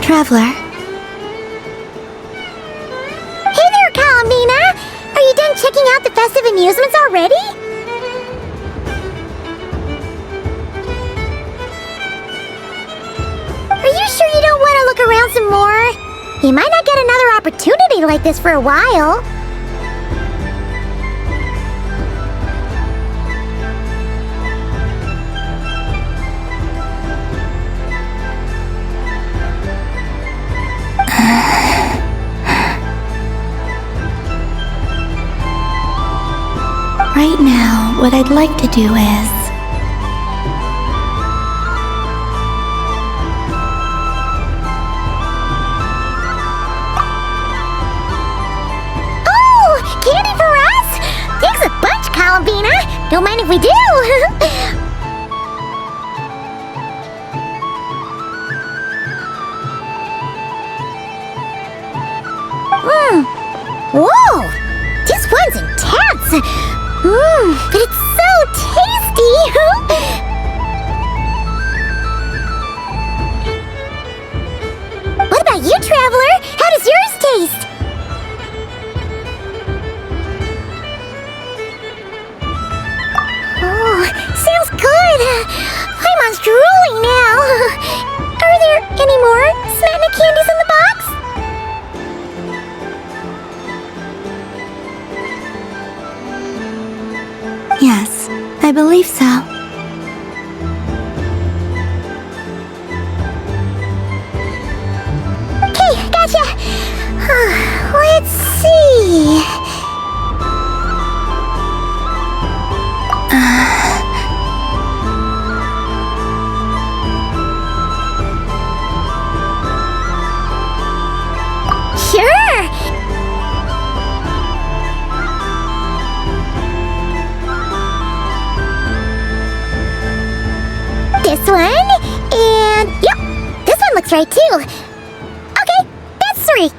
Traveler. Hey there, Kalamina! Are you done checking out the festive amusements already? Are you sure you don't want to look around some more? You might not get another opportunity like this for a while. Right now, what I'd like to do is... Oh! Candy for us? Thanks a bunch, Kalamina! Don't mind if we do! Whoa! This one's intense! But it's so tasty! What about you, Traveler? How does yours taste? Oh, sounds good! I'm drooling now! Are there any more Smatna candies in the box? Yes, I believe so. Okay, gotcha! Let's see... Sure! This one, and yep, this one looks right too. Okay, that's 3.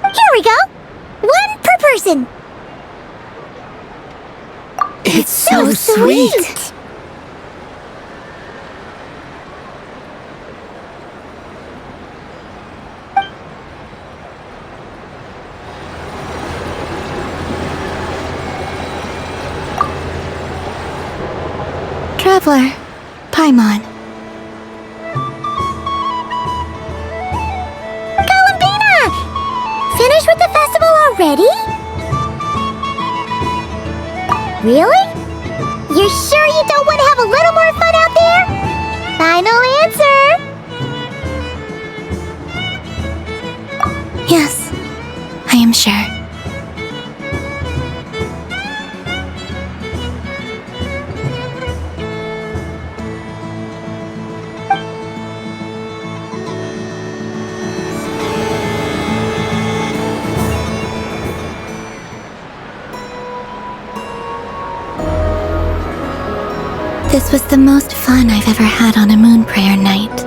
Here we go. 1 per person. It's so sweet. Traveler, Paimon. Kalamina! Finished with the festival already? Really? You're sure you don't want to have a little more fun out there? Final answer! Yes, I am sure. This was the most fun I've ever had on a moon prayer night.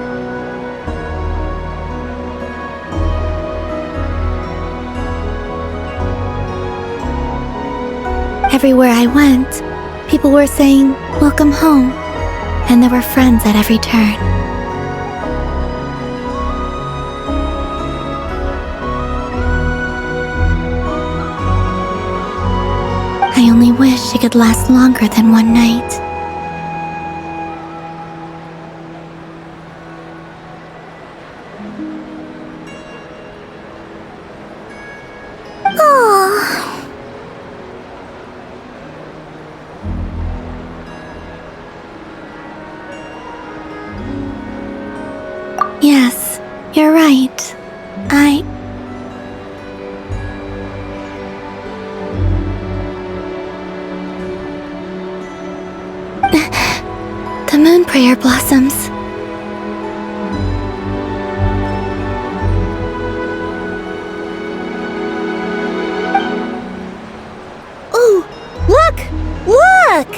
Everywhere I went, people were saying, "Welcome home," and there were friends at every turn. I only wish it could last longer than one night. Yes, you're right. The moon prayer blossoms. Ooh, look! Look!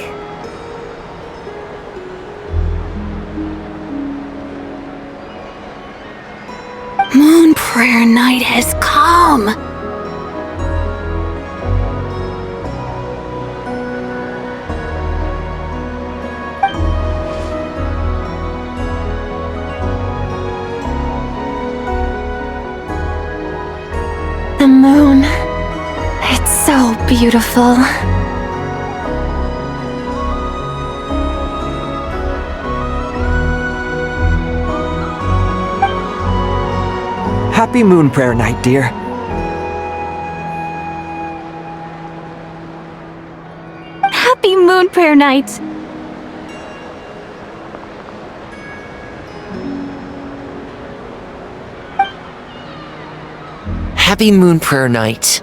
Moon prayer night has come. beautiful. Happy Moon Prayer Night, dear. Happy Moon Prayer Night! Happy Moon Prayer Night.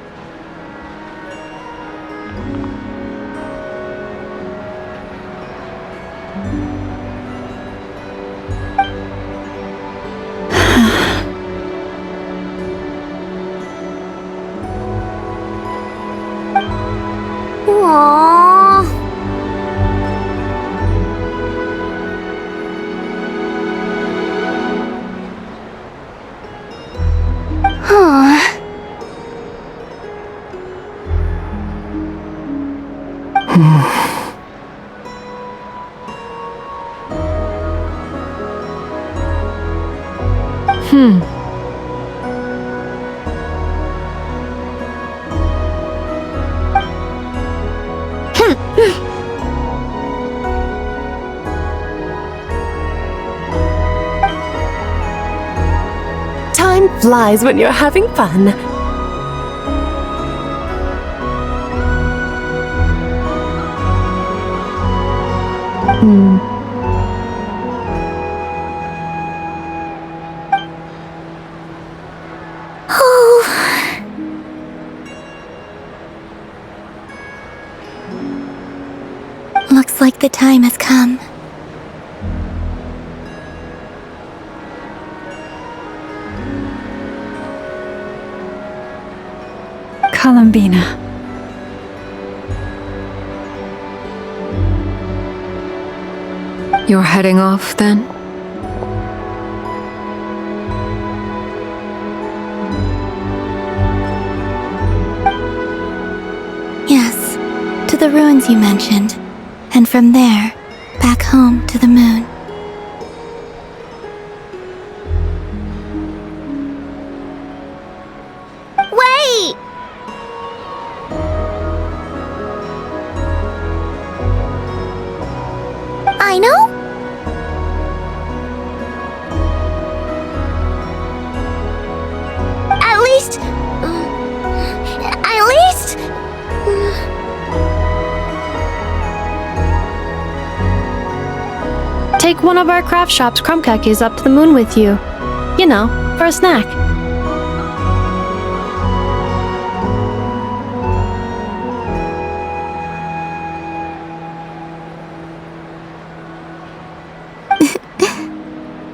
Aww. Huh. Time flies when you're having fun. Looks like the time has come. Columbina. You're heading off, then? Yes, to the ruins you mentioned. And from there, back home to the moon. Wait! I know? At least... Take one of our craft shop's crumb cookies up to the moon with you. You know, for a snack.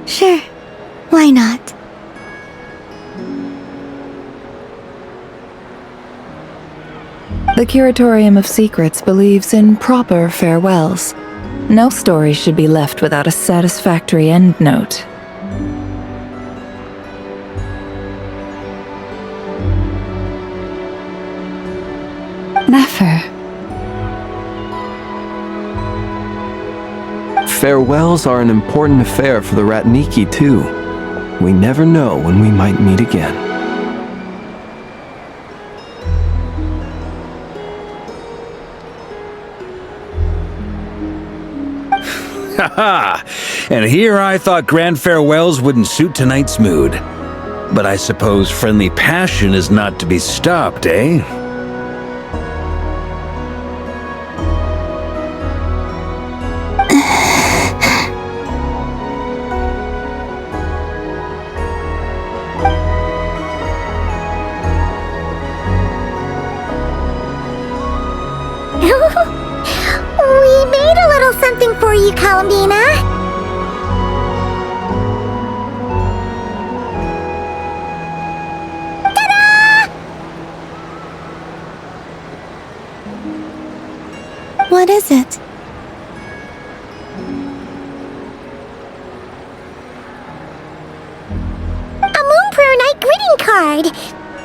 Sure, why not? The Curatorium of Secrets believes in proper farewells. No story should be left without a satisfactory endnote. Never. Farewells are an important affair for the Ratniki, too. We never know when we might meet again. Haha! And here I thought grand farewells wouldn't suit tonight's mood. But I suppose friendly passion is not to be stopped, eh? We made a little something for you, Columbina. Ta-da! What is it? A Moon Prayer Night greeting card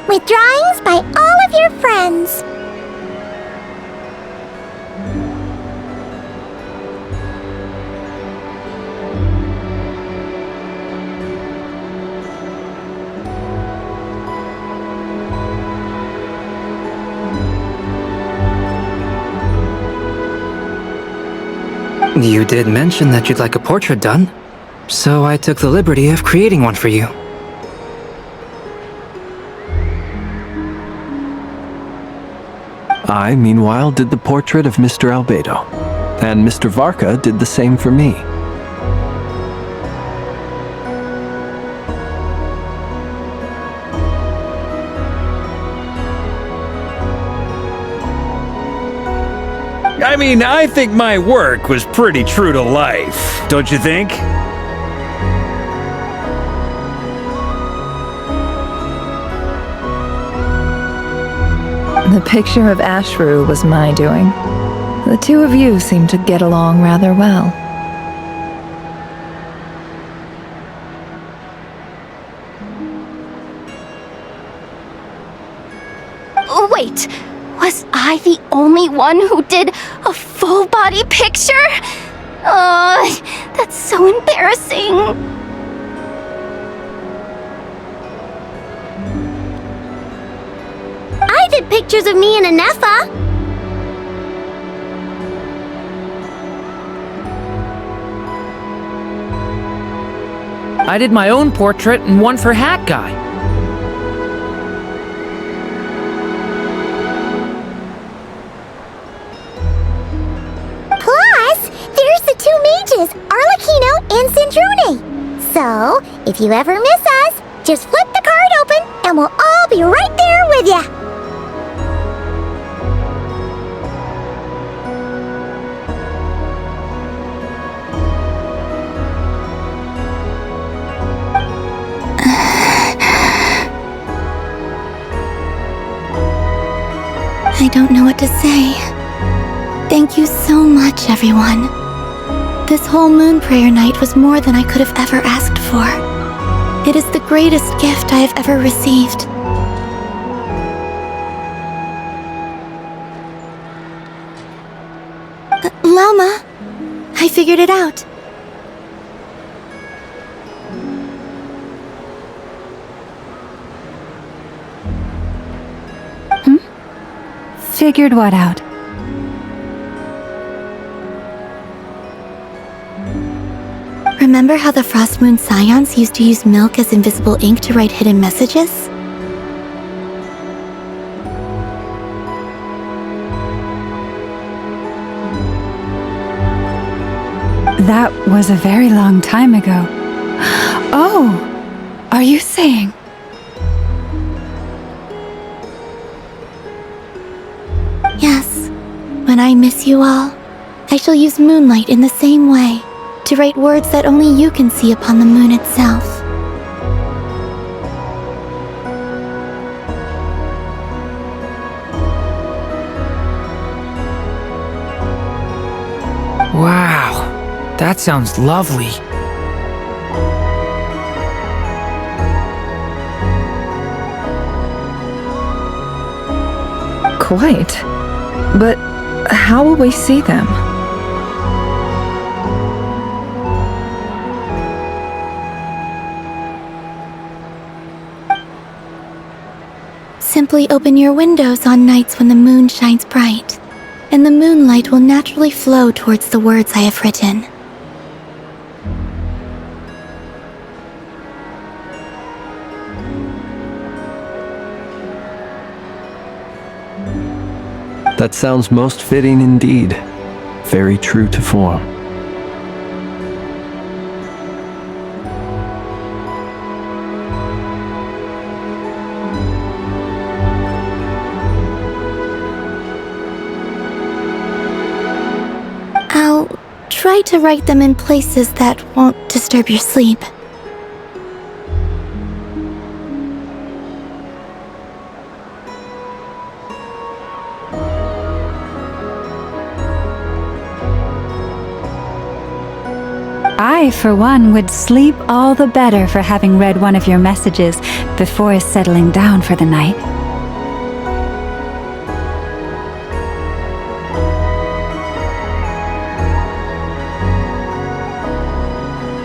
with drawings by all of your friends. You did mention that you'd like a portrait done, so I took the liberty of creating one for you. I, meanwhile, did the portrait of Mr. Albedo, and Mr. Varka did the same for me. I mean, I think my work was pretty true to life, don't you think? The picture of Ashru was my doing. The two of you seem to get along rather well. Wait, was I the only one who did a full body picture? That's so embarrassing. I did pictures of me and Anefa. I did my own portrait and one for Hat Guy. Plus, there's the two mages, Arlecchino and Sandrune. So, if you ever miss us, just flip the card open and we'll all be right there with ya. I don't know what to say. Thank you so much, everyone. This whole moon prayer night was more than I could have ever asked for. It is the greatest gift I have ever received. Lama, I figured it out. Figured what out? Remember how the Frost Moon Scions used to use milk as invisible ink to write hidden messages? That was a very long time ago. Oh, are you saying? Yes. When I miss you all, I shall use moonlight in the same way, to write words that only you can see upon the moon itself. Wow, that sounds lovely. Quite. But how will we see them? Simply open your windows on nights when the moon shines bright, and the moonlight will naturally flow towards the words I have written. That sounds most fitting indeed. Very true to form. I'll try to write them in places that won't disturb your sleep. I, for one, would sleep all the better for having read one of your messages before settling down for the night.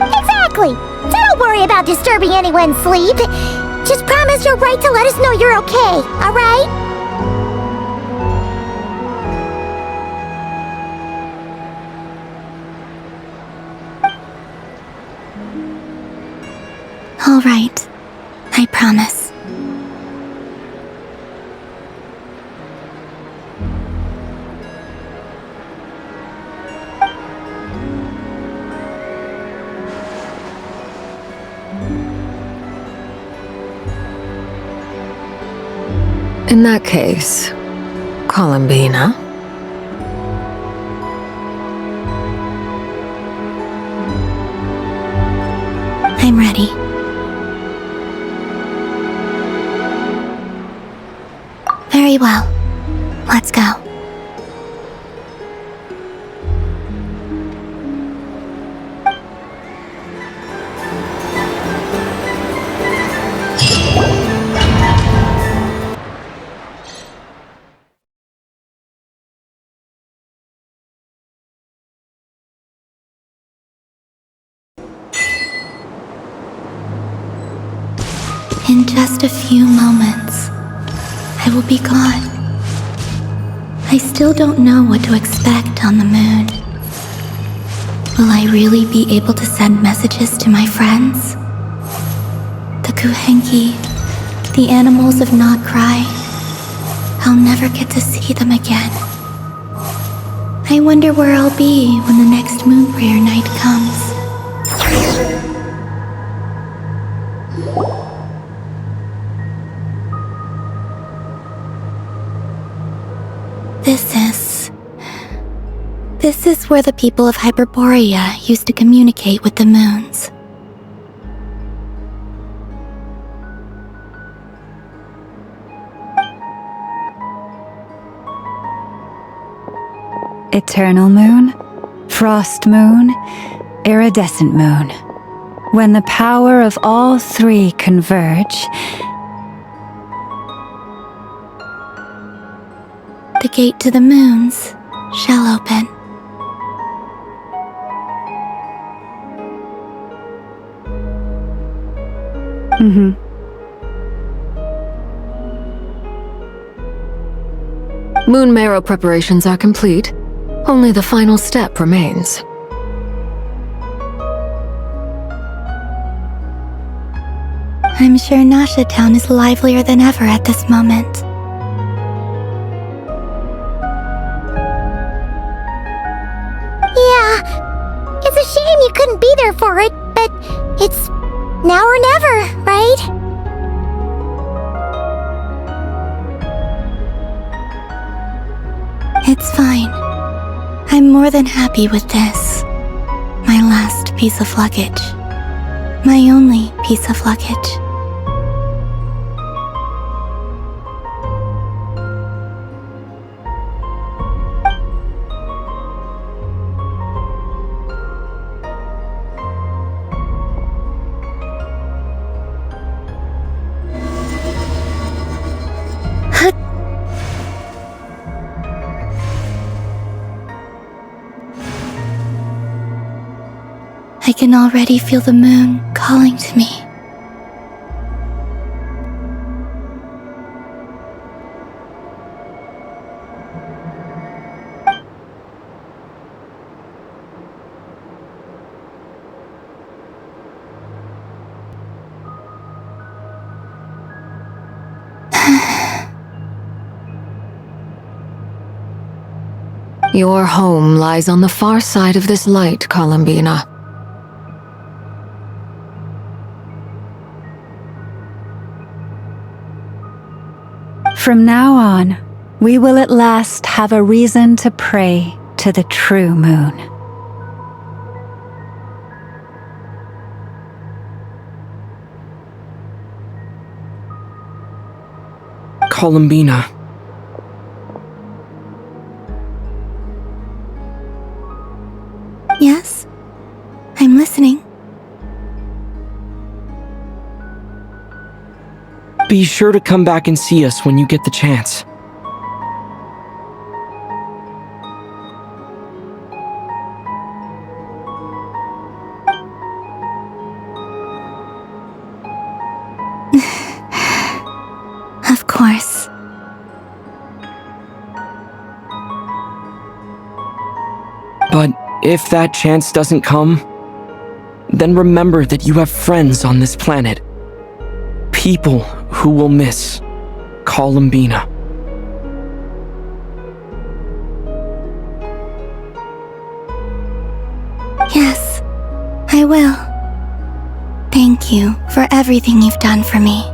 Exactly! So don't worry about disturbing anyone's sleep. Just promise you'll write to let us know you're okay, alright? All right. I promise. In that case, Columbina? I'm ready. Very well. Let's go. In just a few moments, I will be gone. I still don't know what to expect on the moon. Will I really be able to send messages to my friends? The Kuhenki, the animals of Nodkrai. I'll never get to see them again. I wonder where I'll be when the next moon prayer night comes. This is where the people of Hyperborea used to communicate with the moons. Eternal moon, frost moon, iridescent moon. When the power of all three converge, the gate to the moons shall open. Moon marrow preparations are complete. Only the final step remains. I'm sure Nasha Town is livelier than ever at this moment. Yeah, it's a shame you couldn't be there for it, but it's now or never, right? It's fine. I'm more than happy with this. My last piece of luggage. My only piece of luggage. I can already feel the moon calling to me. Your home lies on the far side of this light, Columbina. from now on, we will at last have a reason to pray to the true moon. Columbina. Yes? I'm listening. Be sure to come back and see us when you get the chance. Of course. But if that chance doesn't come, then remember that you have friends on this planet. People who will miss Columbina. Yes, I will. Thank you for everything you've done for me.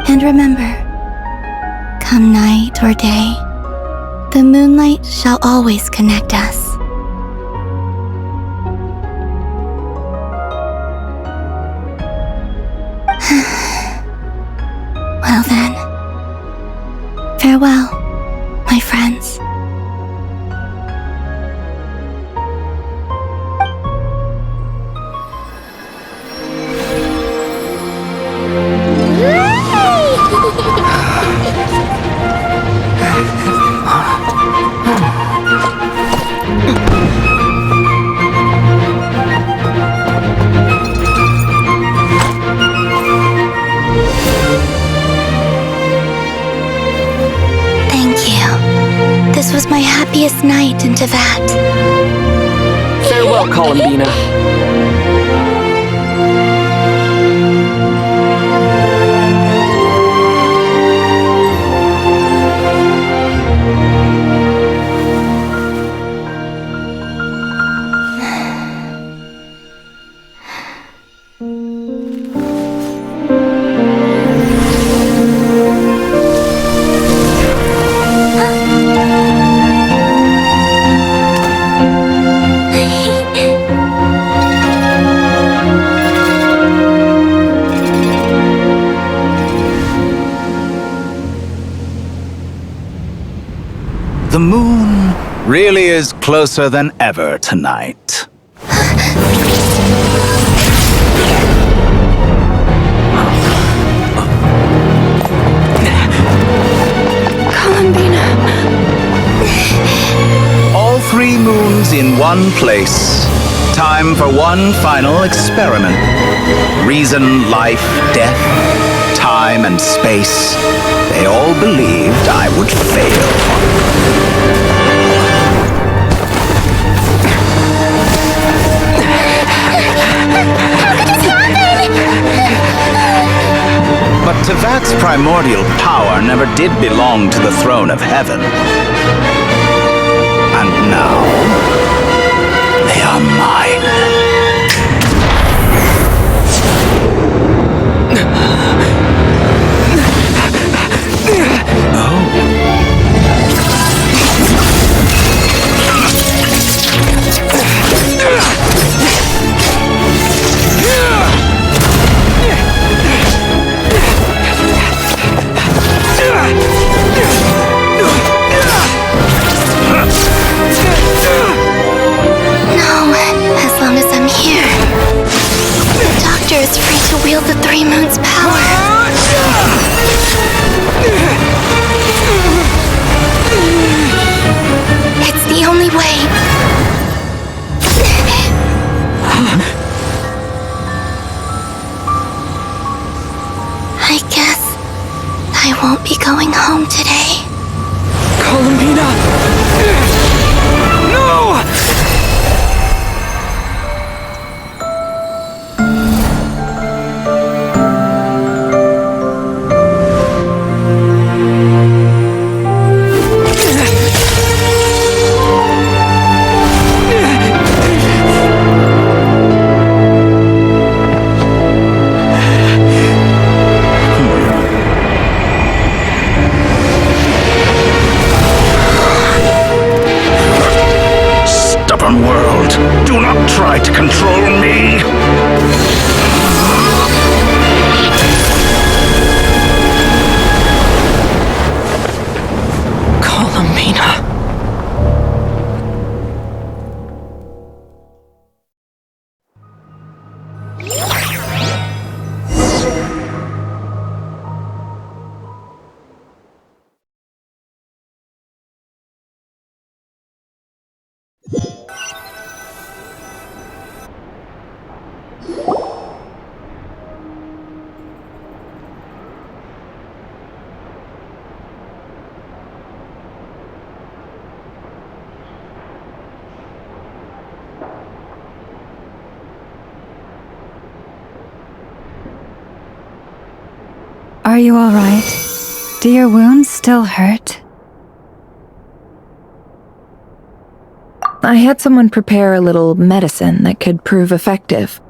And remember, come night or day, the moonlight shall always connect us. Well then, farewell, my friends. This was my happiest night in Teyvat. Farewell, Columbina. The moon really is closer than ever tonight. Columbina. All 3 moons in one place. Time for one final experiment. Reason, life, death, time and space. They all believed I would fail. But Teyvat's primordial power never did belong to the throne of heaven. And now, they are mine. Is free to wield the 3 moons' power. It's the only way. I guess I won't be going home today. Columbina! No! World, do not try to control me! Columbina. you all right? Do your wounds still hurt? I had someone prepare a little medicine that could prove effective.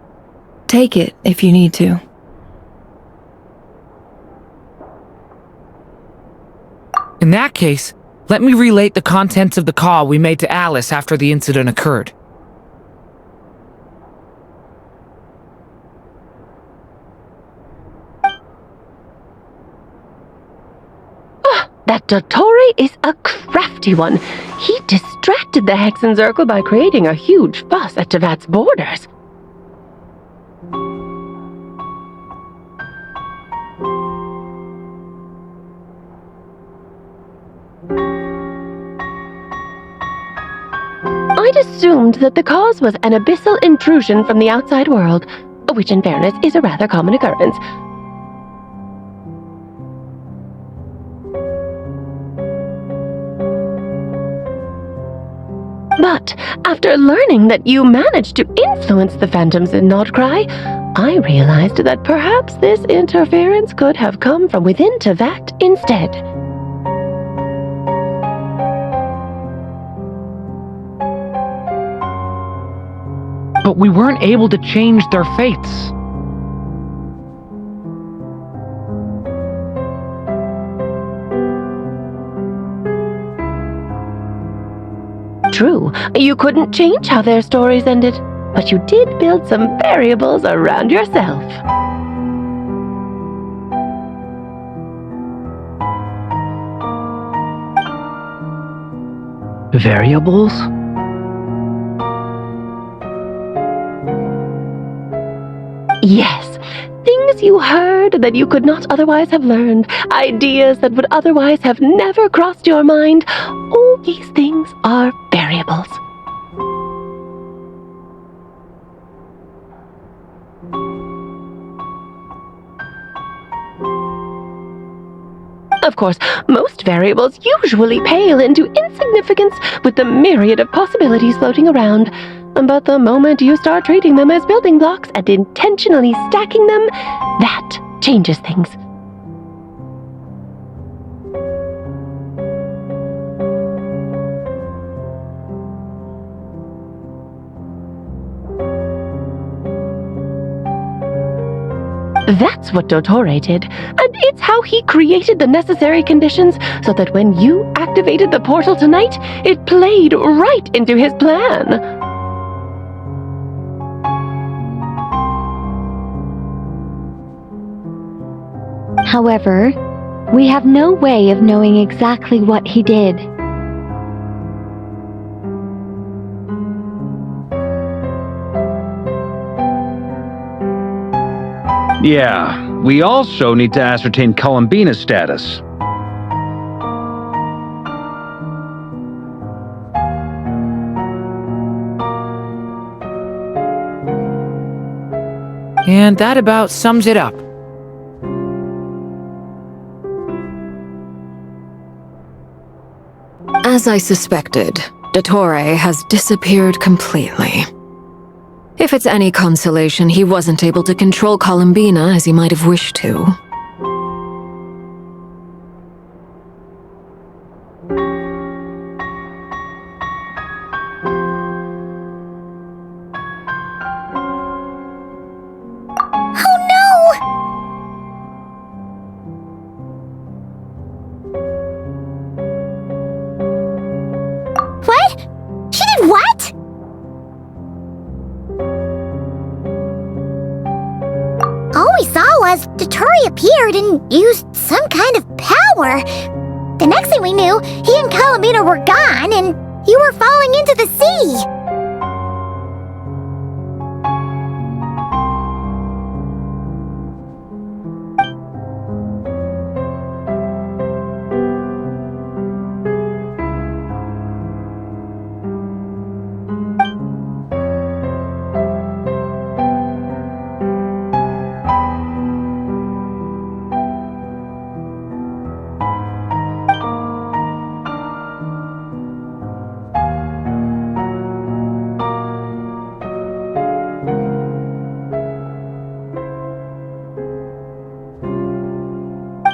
Take it if you need to. In that case, let me relate the contents of the call we made to Alice after the incident occurred. That Dottore is a crafty one. He distracted the Hexenzirkel by creating a huge fuss at Tevat's borders. I'd assumed that the cause was an abyssal intrusion from the outside world, which in fairness is a rather common occurrence. But after learning that you managed to influence the phantoms in Nodkrai, I realized that perhaps this interference could have come from within Tevat instead. But we weren't able to change their fates. True, you couldn't change how their stories ended, but you did build some variables around yourself. Variables? Yes, things you heard that you could not otherwise have learned, ideas that would otherwise have never crossed your mind. All these things are variables. Of course, most variables usually pale into insignificance with the myriad of possibilities floating around. But the moment you start treating them as building blocks and intentionally stacking them, that changes things. That's what Dottore did, and it's how he created the necessary conditions so that when you activated the portal tonight, it played right into his plan. However, we have no way of knowing exactly what he did. Yeah, we also need to ascertain Columbina's status. And that about sums it up. As I suspected, Dottore has disappeared completely. If it's any consolation, he wasn't able to control Columbina as he might have wished to. Dottore appeared and used some kind of power. The next thing we knew, he and Columbina were gone and you were falling into the sea.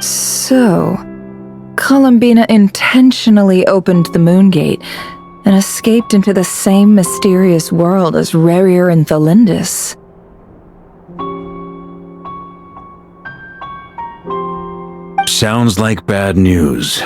So, Columbina intentionally opened the Moon Gate and escaped into the same mysterious world as Rerir and Thalindus. Sounds like bad news.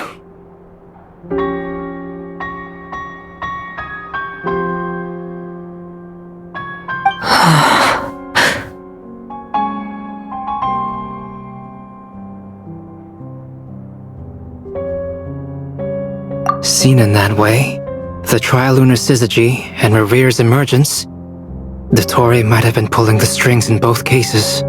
Seen in that way, the trilunar syzygy and Rerir's emergence, Dottore might have been pulling the strings in both cases.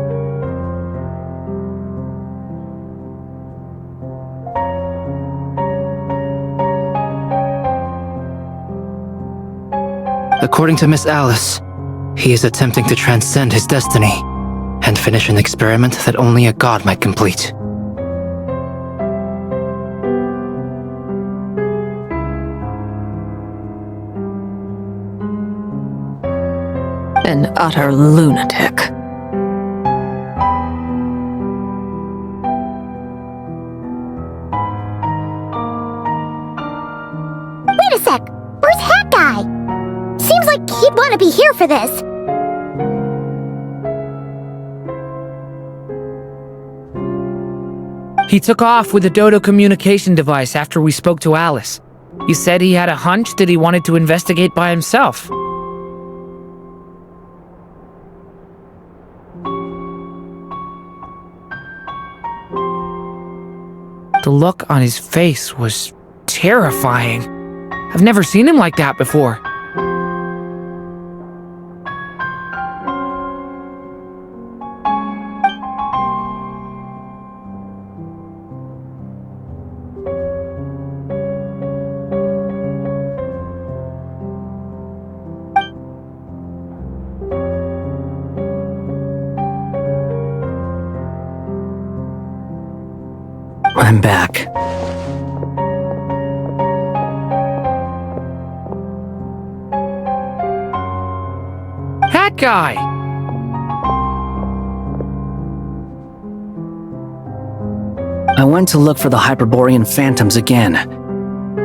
According to Miss Alice, he is attempting to transcend his destiny and finish an experiment that only a god might complete. An utter lunatic. Wait a sec! Where's Hat Guy? Seems like he'd want to be here for this. He took off with the Dodo communication device after we spoke to Alice. He said he had a hunch that he wanted to investigate by himself. The look on his face was terrifying. I've never seen him like that before. I'm back. Hat Guy! I went to look for the Hyperborean phantoms again.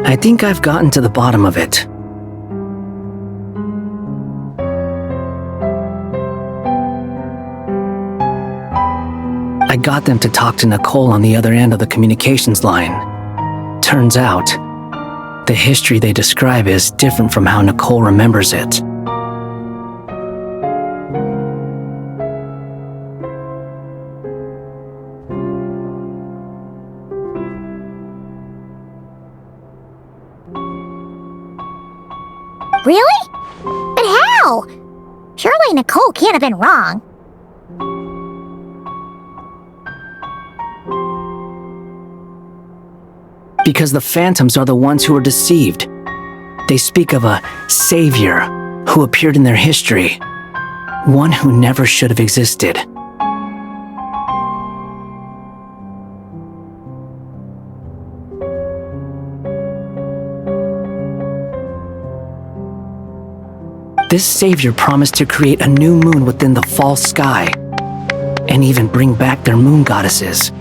I think I've gotten to the bottom of it. I got them to talk to Nicole on the other end of the communications line. Turns out, the history they describe is different from how Nicole remembers it. Really? But how? Surely Nicole can't have been wrong. Because the phantoms are the ones who are deceived. They speak of a savior who appeared in their history. One who never should have existed. This savior promised to create a new moon within the false sky, and even bring back their moon goddesses.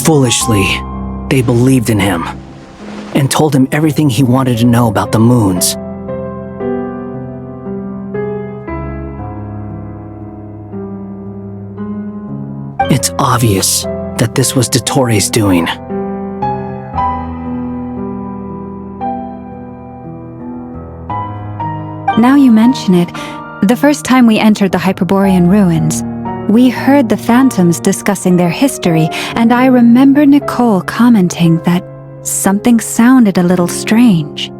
Foolishly, they believed in him, and told him everything he wanted to know about the moons. It's obvious that this was Dottore's doing. Now you mention it, the first time we entered the Hyperborean ruins, we heard the phantoms discussing their history, and I remember Nicole commenting that something sounded a little strange.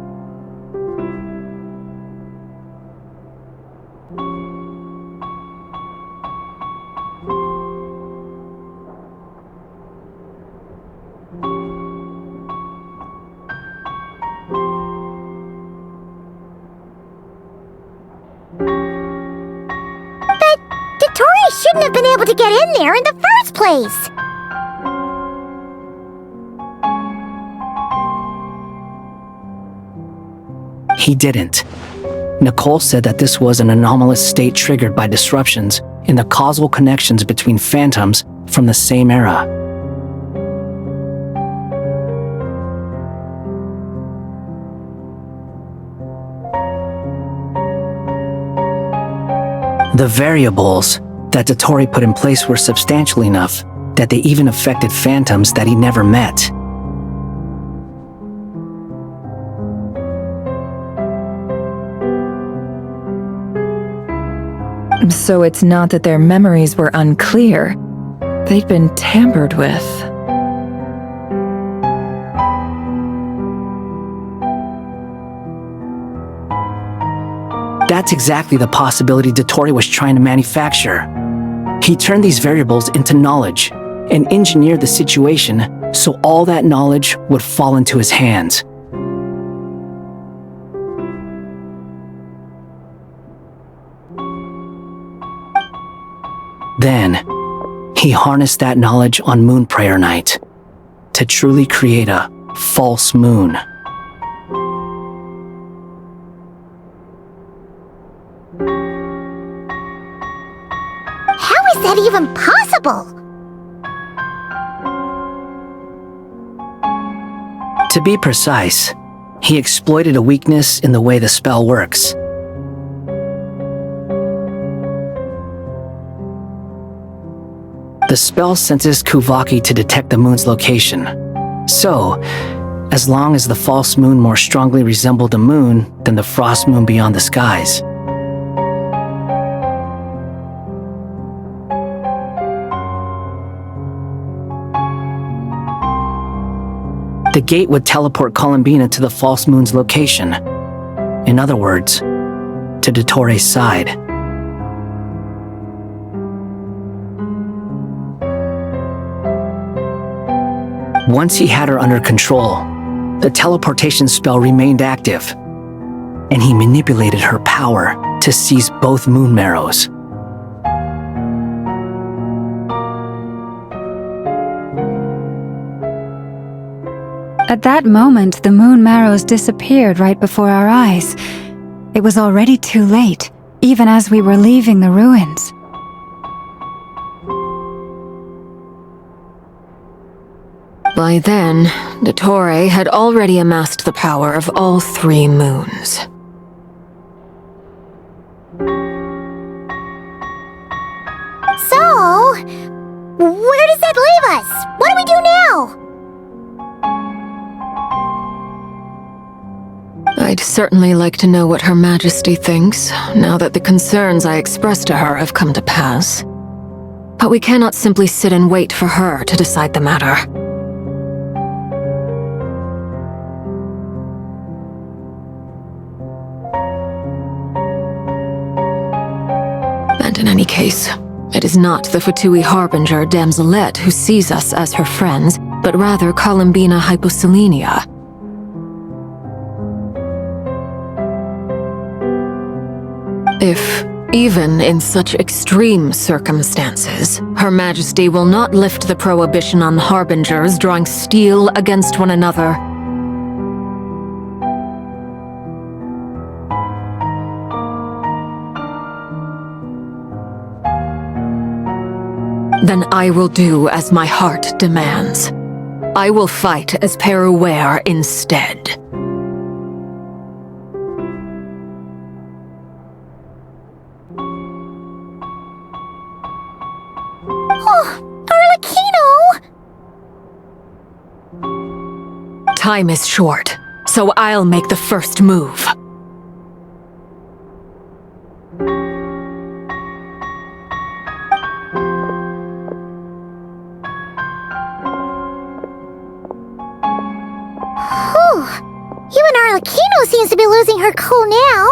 Shouldn't have been able to get in there in the first place! he didn't. Nicole said that this was an anomalous state triggered by disruptions in the causal connections between phantoms from the same era. The variables that Dottore put in place were substantial enough that they even affected phantoms that he never met. So it's not that their memories were unclear. They'd been tampered with. That's exactly the possibility Dottore was trying to manufacture. He turned these variables into knowledge and engineered the situation so all that knowledge would fall into his hands. Then, he harnessed that knowledge on Moon Prayer Night to truly create a false moon. How is that even possible? To be precise, he exploited a weakness in the way the spell works. The spell senses Kuvaki to detect the moon's location. So, as long as the false moon more strongly resembled the moon than the frost moon beyond the skies. The gate would teleport Columbina to the false moon's location. In other words, to Dottore's side. Once he had her under control, the teleportation spell remained active, and he manipulated her power to seize both moon marrows. At that moment, the moon marrows disappeared right before our eyes. It was already too late, even as we were leaving the ruins. By then, Dottore had already amassed the power of all 3 moons. So, where does that leave us? What do we do now? I'd certainly like to know what Her Majesty thinks, now that the concerns I expressed to her have come to pass. But we cannot simply sit and wait for her to decide the matter. And in any case, it is not the Fatui Harbinger Damselette who sees us as her friends, but rather Columbina Hyposelenia. If, even in such extreme circumstances, Her Majesty will not lift the prohibition on Harbingers drawing steel against one another, then I will do as my heart demands. I will fight as Peruware instead. Oh, Arlecchino! Time is short, so I'll make the first move. Even Arlecchino seems to be losing her cool now.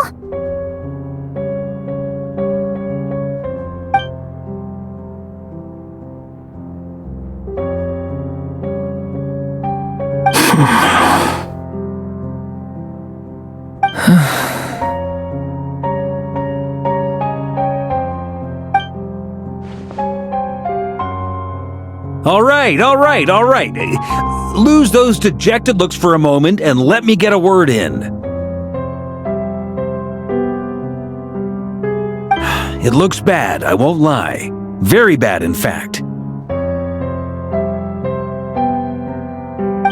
All right. Lose those dejected looks for a moment and let me get a word in. it looks bad, I won't lie. Very bad, in fact.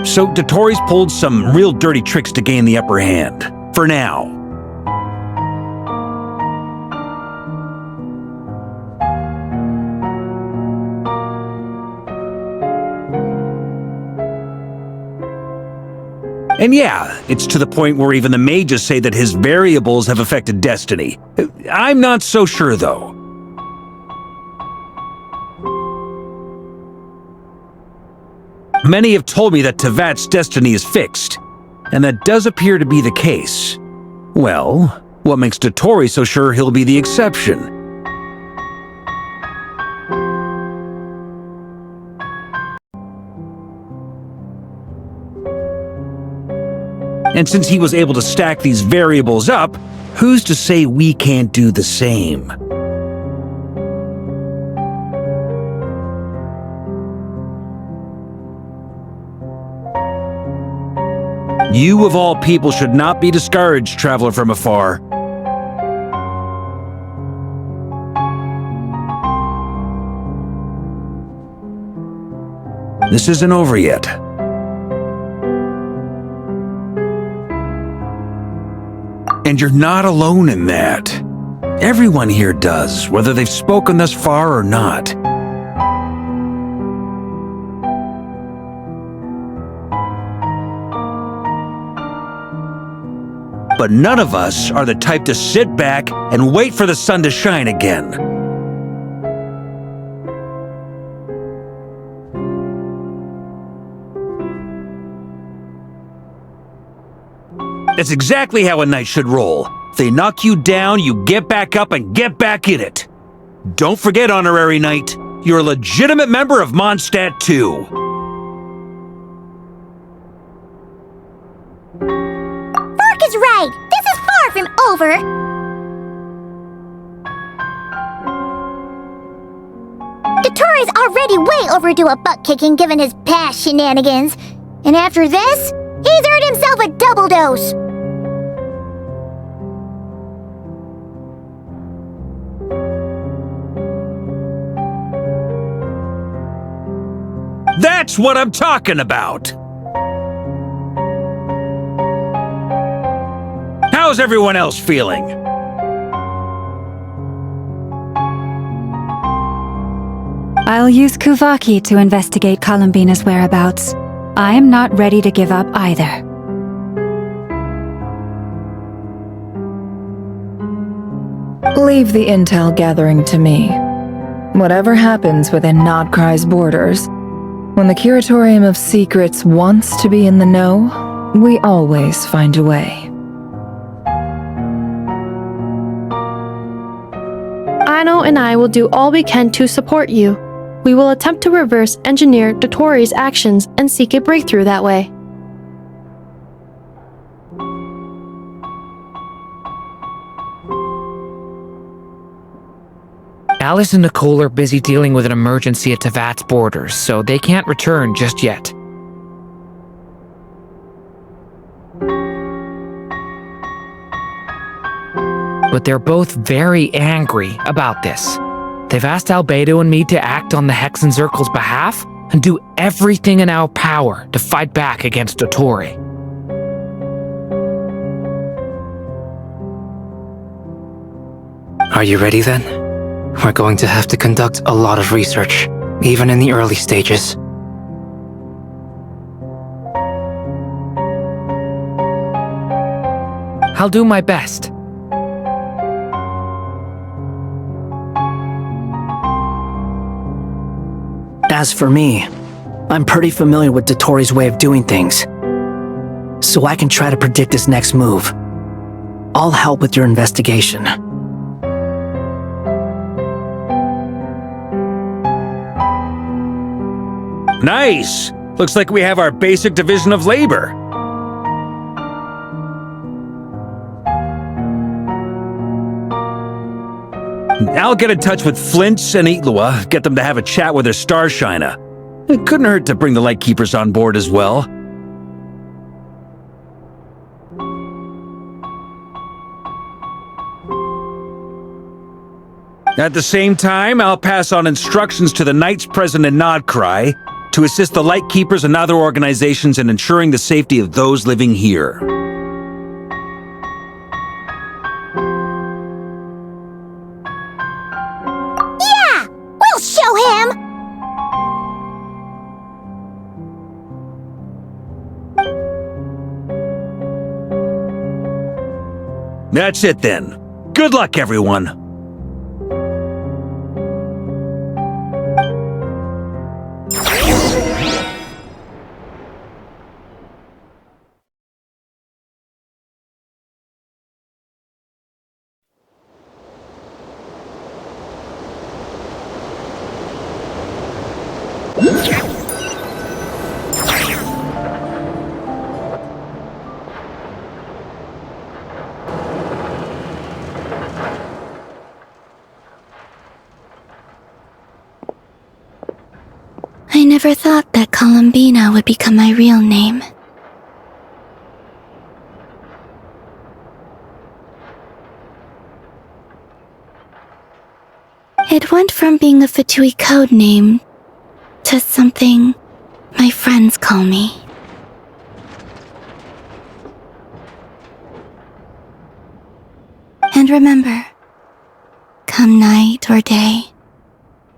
So Dotori's pulled some real dirty tricks to gain the upper hand. For now. And yeah, it's to the point where even the mages say that his variables have affected destiny. I'm not so sure, though. Many have told me that Tevat's destiny is fixed, and that does appear to be the case. Well, what makes Dotori so sure he'll be the exception? And since he was able to stack these variables up, who's to say we can't do the same? You of all people should not be discouraged, traveler from afar. This isn't over yet. And you're not alone in that. Everyone here does, whether they've spoken thus far or not. But none of us are the type to sit back and wait for the sun to shine again. That's exactly how a knight should roll. If they knock you down, you get back up and get back in it. Don't forget, Honorary Knight, you're a legitimate member of Mondstadt too. Fork is right! This is far from over! Dotori's already way overdue a butt-kicking given his past shenanigans. And after this, he's earned himself a double dose! That's what I'm talking about! How's everyone else feeling? I'll use Kuvaki to investigate Columbina's whereabouts. I am not ready to give up either. Leave the intel gathering to me. Whatever happens within Nodkrai's borders, when the Curatorium of Secrets wants to be in the know, we always find a way. Ano and I will do all we can to support you. We will attempt to reverse engineer Dotori's actions and seek a breakthrough that way. Alice and Nicole are busy dealing with an emergency at Tevat's borders, so they can't return just yet. But they're both very angry about this. They've asked Albedo and me to act on the Hexenzirkel's behalf and do everything in our power to fight back against Dotori. Are you ready then? We're going to have to conduct a lot of research, even in the early stages. I'll do my best. As for me, I'm pretty familiar with Dotori's way of doing things, so I can try to predict his next move. I'll help with your investigation. Nice! Looks like we have our basic division of labor. I'll get in touch with Flint's and Itlua, get them to have a chat with their Starshiner. It couldn't hurt to bring the Lightkeepers on board as well. At the same time, I'll pass on instructions to the knights present in Nodkrai to assist the Lightkeepers and other organizations in ensuring the safety of those living here. Yeah! We'll show him! That's it then. Good luck, everyone. I never thought that Columbina would become my real name. It went from being a Fatui code name to something my friends call me. And remember, come night or day,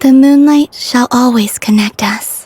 the moonlight shall always connect us.